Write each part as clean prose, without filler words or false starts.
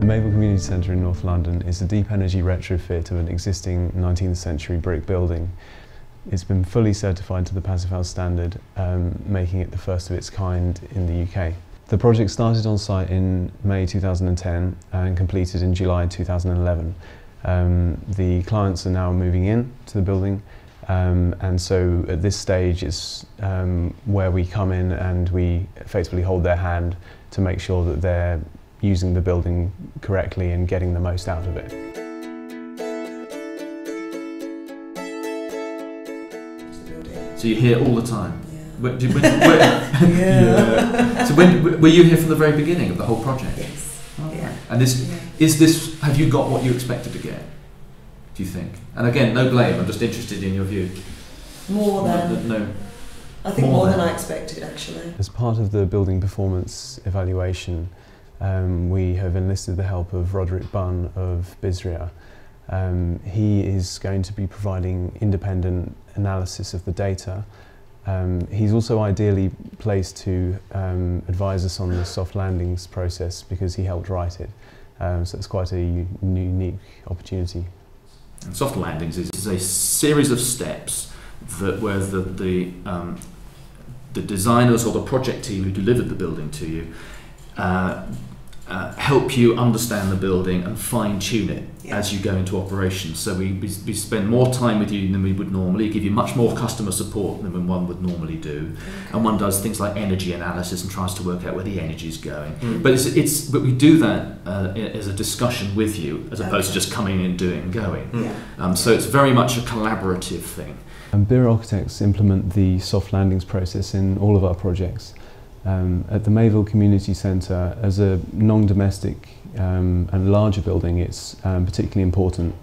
Mayville Community Centre in North London is a deep energy retrofit of an existing 19th century brick building. It's been fully certified to the Passivhaus standard, making it the first of its kind in the UK. The project started on site in May 2010 and completed in July 2011. The clients are now moving in to the building, and so at this stage it's where we come in and we effectively hold their hand to make sure that they're using the building correctly and getting the most out of it. So you're here all the time? Yeah. So were you here from the very beginning of the whole project? Yes. Oh, Yeah. And is this, have you got what you expected to get, do you think? And again, no blame, I'm just interested in your view. More than. No. I think more than I expected, actually. As part of the building performance evaluation, we have enlisted the help of Roderick Bunn of Bere. He is going to be providing independent analysis of the data. He's also ideally placed to advise us on the soft landings process because he helped write it. So it's quite a unique opportunity. And soft landings is a series of steps where the designers or the project team who delivered the building to you help you understand the building and fine-tune it as you go into operation. So we spend more time with you than we would normally, give you much more customer support than one would normally do. Okay. And one does things like energy analysis and tries to work out where the energy is going. But but we do that as a discussion with you as opposed to just coming in, doing and going. So it's very much a collaborative thing. Bere Architects implement the soft landings process in all of our projects. At the Mayville Community Centre, as a non-domestic and larger building, it's particularly important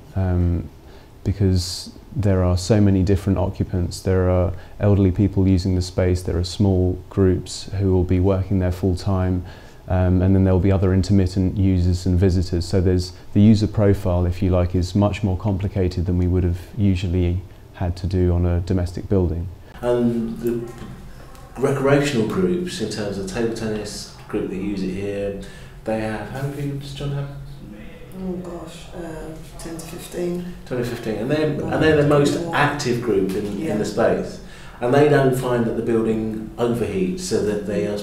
because there are so many different occupants. There are elderly people using the space, there are small groups who will be working there full time, and then there will be other intermittent users and visitors. So there's the user profile, if you like, is much more complicated than we would have usually had to do on a domestic building. The recreational groups, in terms of table tennis group that use it here, they have, how many people does John have? Oh gosh, 10 to 15. 10 to 15, and they're the most active group in the space, and they don't find that the building overheats so that they are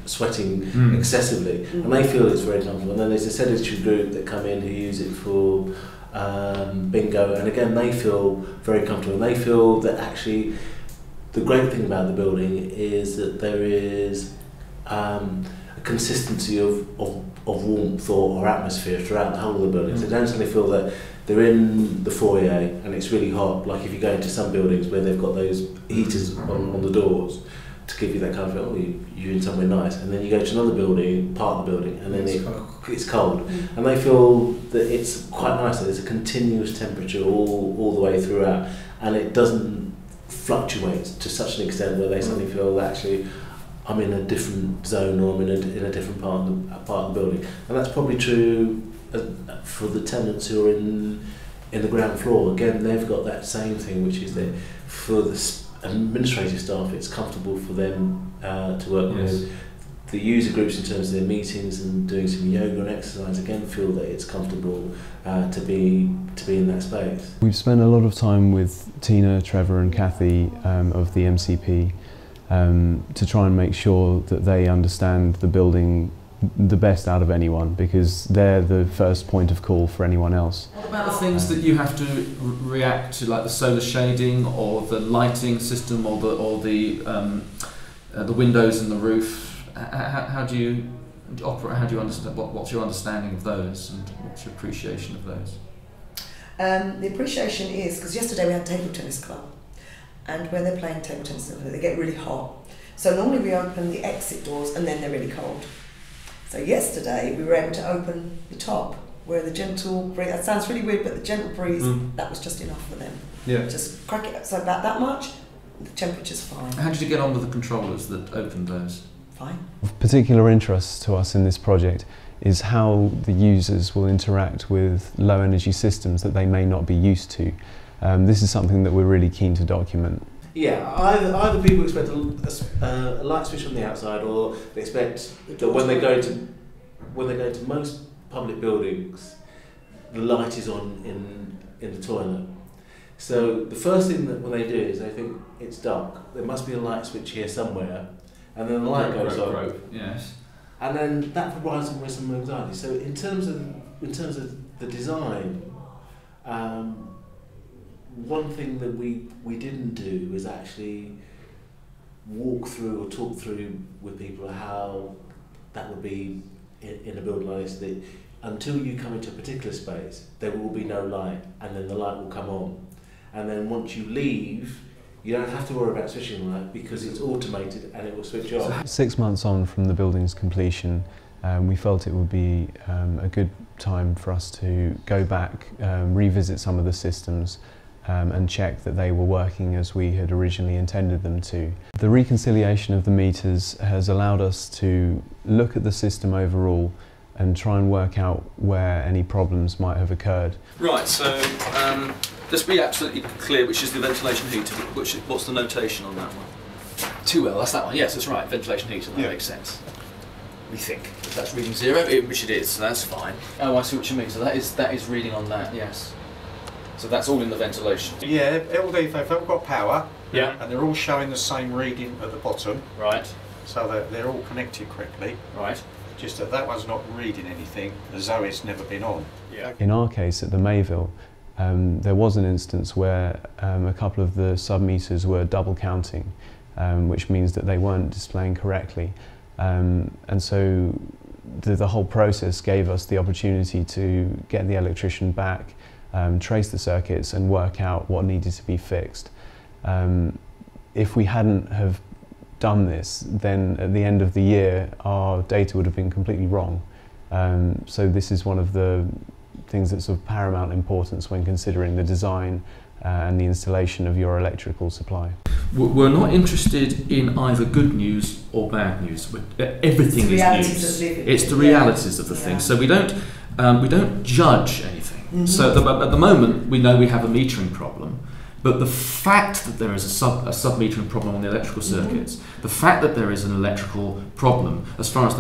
sweating excessively, and they feel it's very comfortable. And then there's a sedentary group that come in who use it for bingo, and again they feel very comfortable. They feel that actually the great thing about the building is that there is a consistency of warmth or atmosphere throughout the whole of the building. So they don't suddenly feel that they're in the foyer and it's really hot, like if you go into some buildings where they've got those heaters on the doors to give you that kind of feel, oh, you're in somewhere nice, and then you go to another building, part of the building, and then it's cold. And they feel that it's quite nice that there's a continuous temperature all the way throughout, and it doesn't fluctuate to such an extent where they suddenly feel that actually I'm in a different zone or I'm in a different part of the building. And that's probably true for the tenants who are in the ground floor. Again, they've got that same thing, which is that for the administrative staff it's comfortable for them to work with. The user groups, in terms of their meetings and doing some yoga and exercise, again feel that it's comfortable to be in that space. We've spent a lot of time with Tina, Trevor and Kathy of the MCP to try and make sure that they understand the building the best out of anyone, because they're the first point of call for anyone else. What about the things that you have to react to, like the solar shading or the lighting system or the windows and the roof? How do you operate? How do you understand? What's your understanding of those, and what's your appreciation of those? The appreciation is because yesterday we had table tennis club, and when they're playing table tennis, they get really hot. So normally we open the exit doors, and then they're really cold. So yesterday we were able to open the top, where the gentle breeze. That sounds really weird, but the gentle breeze that was just enough for them. Yeah. Just crack it. So about that much, the temperature's fine. How did you get on with the controllers that opened those? Fine. Of particular interest to us in this project is how the users will interact with low energy systems that they may not be used to. This is something that we're really keen to document. Yeah, either people expect a light switch on the outside, or they expect that when they go to when they go to most public buildings, the light is on in the toilet. So the first thing that when they do is they think it's dark. There must be a light switch here somewhere, and then the light goes on. Yes. And then that provides them with some anxiety. So in terms of the design, one thing that we didn't do is actually walk through or talk through with people how that would be in a building like this. That until you come into a particular space, there will be no light, and then the light will come on. And then once you leave, you don't have to worry about switching the light because it's automated and it will switch off. 6 months on from the building's completion, we felt it would be a good time for us to go back, revisit some of the systems and check that they were working as we had originally intended them to. The reconciliation of the meters has allowed us to look at the system overall and try and work out where any problems might have occurred. Right, so just be absolutely clear, which is the ventilation heater. What's the notation on that one? 2L, that's that one. Yes, that's right, ventilation heater, that makes sense. We think. If that's reading 0, which it is, so that's fine. Oh, I see what you mean. So that is reading on that, yes. So that's all in the ventilation. Yeah, they've all got power. Yeah. And they're all showing the same reading at the bottom. Right. So that they're all connected correctly. Right. Just that one's not reading anything, as though it's never been on. Yeah. In our case at the Mayville, there was an instance where a couple of the sub-meters were double counting, which means that they weren't displaying correctly. And so the whole process gave us the opportunity to get the electrician back, trace the circuits and work out what needed to be fixed. If we hadn't have done this, then at the end of the year our data would have been completely wrong. So this is one of the things that's of paramount importance when considering the design and the installation of your electrical supply. We're not interested in either good news or bad news. Everything is news. It's the realities of the thing. So we don't judge anything. Mm-hmm. So at the moment we know we have a metering problem, but the fact that there is a sub-metering problem on the electrical circuits, the fact that there is an electrical problem, as far as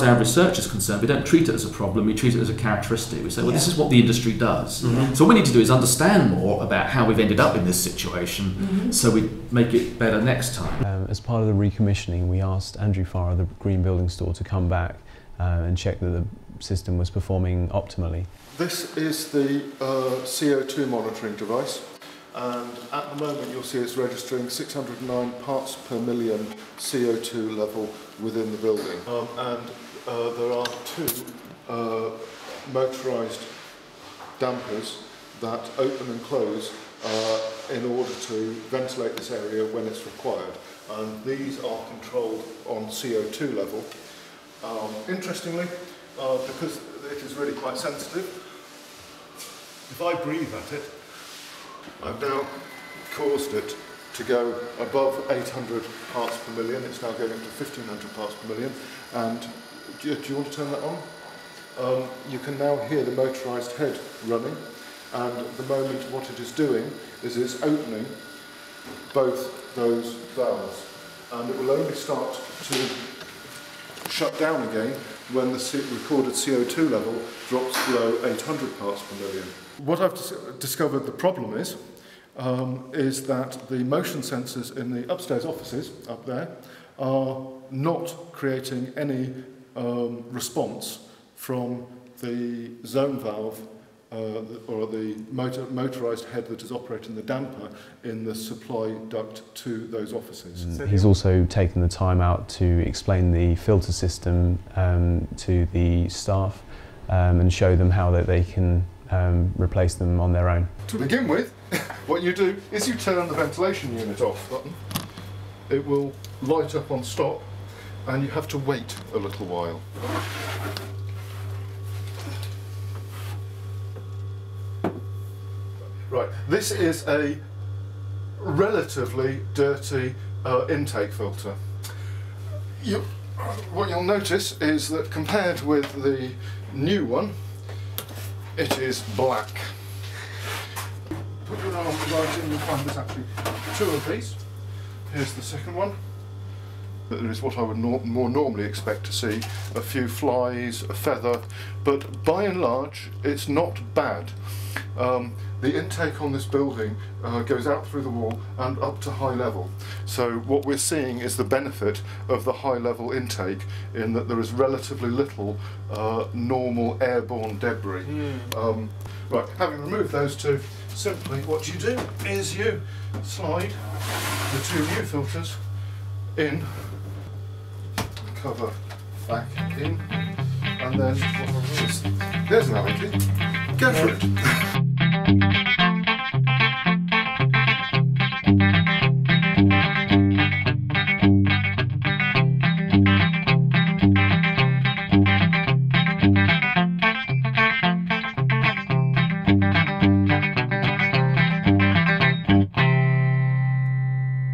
our research is concerned, we don't treat it as a problem, we treat it as a characteristic. We say, well, this is what the industry does. Mm-hmm. So what we need to do is understand more about how we've ended up in this situation, so we make it better next time. As part of the recommissioning, we asked Andrew Farrar, the Green Building Store, to come back and check that the system was performing optimally. This is the CO2 monitoring device, and at the moment you'll see it's registering 609 parts per million CO2 level within the building. There are 2 motorised dampers that open and close in order to ventilate this area when it's required, and these are controlled on CO2 level. Interestingly, because it is really quite sensitive, if I breathe at it, I've now caused it to go above 800 parts per million. It's now going up to 1500 parts per million. And do you want to turn that on? You can now hear the motorised head running, and at the moment what it is doing is it's opening both those valves, and it will only start to shut down again when the recorded CO2 level drops below 800 parts per million. What I've discovered the problem is that the motion sensors in the upstairs offices up there are not creating any response from the zone valve or the motorised head that is operating the damper in the supply duct to those offices. He's also taken the time out to explain the filter system to the staff and show them how they can replace them on their own. To begin with, what you do is you turn the ventilation unit off button. It will light up on stop, and you have to wait a little while. Right, this is a relatively dirty intake filter. What you'll notice is that compared with the new one, it is black. Put your arm right in, you'll find there's actually 2 of these. Here's the second one. that there is what I would more normally expect to see, a few flies, a feather, but by and large it's not bad. The intake on this building goes out through the wall and up to high level. So what we're seeing is the benefit of the high level intake in that there is relatively little normal airborne debris. Right, having removed those two, simply what you do is you slide the two new filters in, cover back in, and then what I'll do is, there's an idea, go for it.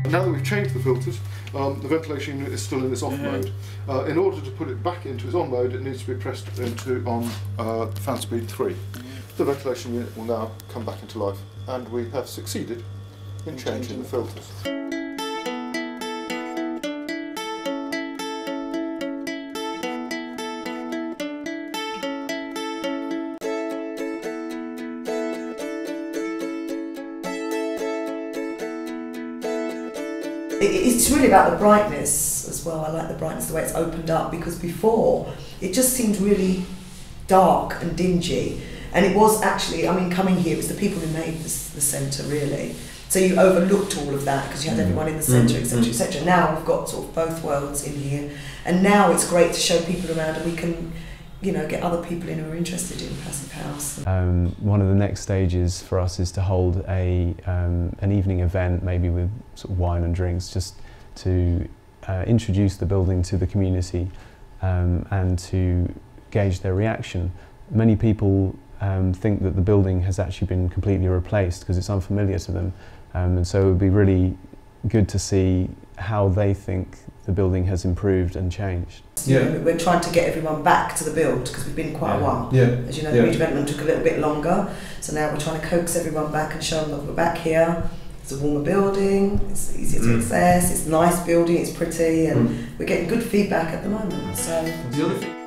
Now that we've changed the filters, the ventilation unit is still in its off mode. In order to put it back into its on mode, it needs to be pressed into on fan speed 3. The ventilation unit will now come back into life, and we have succeeded in changing the filters. It's really about the brightness as well. I like the brightness, the way it's opened up, because before it just seemed really dark and dingy. And it was actually, I mean, coming here, it was the people who made the centre, really. So you overlooked all of that because you had everyone in the centre, etc., etc. Now we've got sort of both worlds in here, and now it's great to show people around, and we can, you know, get other people in who are interested in Passivhaus. One of the next stages for us is to hold an evening event, maybe with sort of wine and drinks, just to introduce the building to the community and to gauge their reaction. Many people think that the building has actually been completely replaced because it's unfamiliar to them, and so it would be really good to see how they think the building has improved and changed. Yeah. We're trying to get everyone back to the build because we've been quite a while. Yeah. As you know, the redevelopment took a little bit longer, so now we're trying to coax everyone back and show them that we're back here. It's a warmer building, it's easier to access, it's a nice building, it's pretty, and we're getting good feedback at the moment. So. The other thing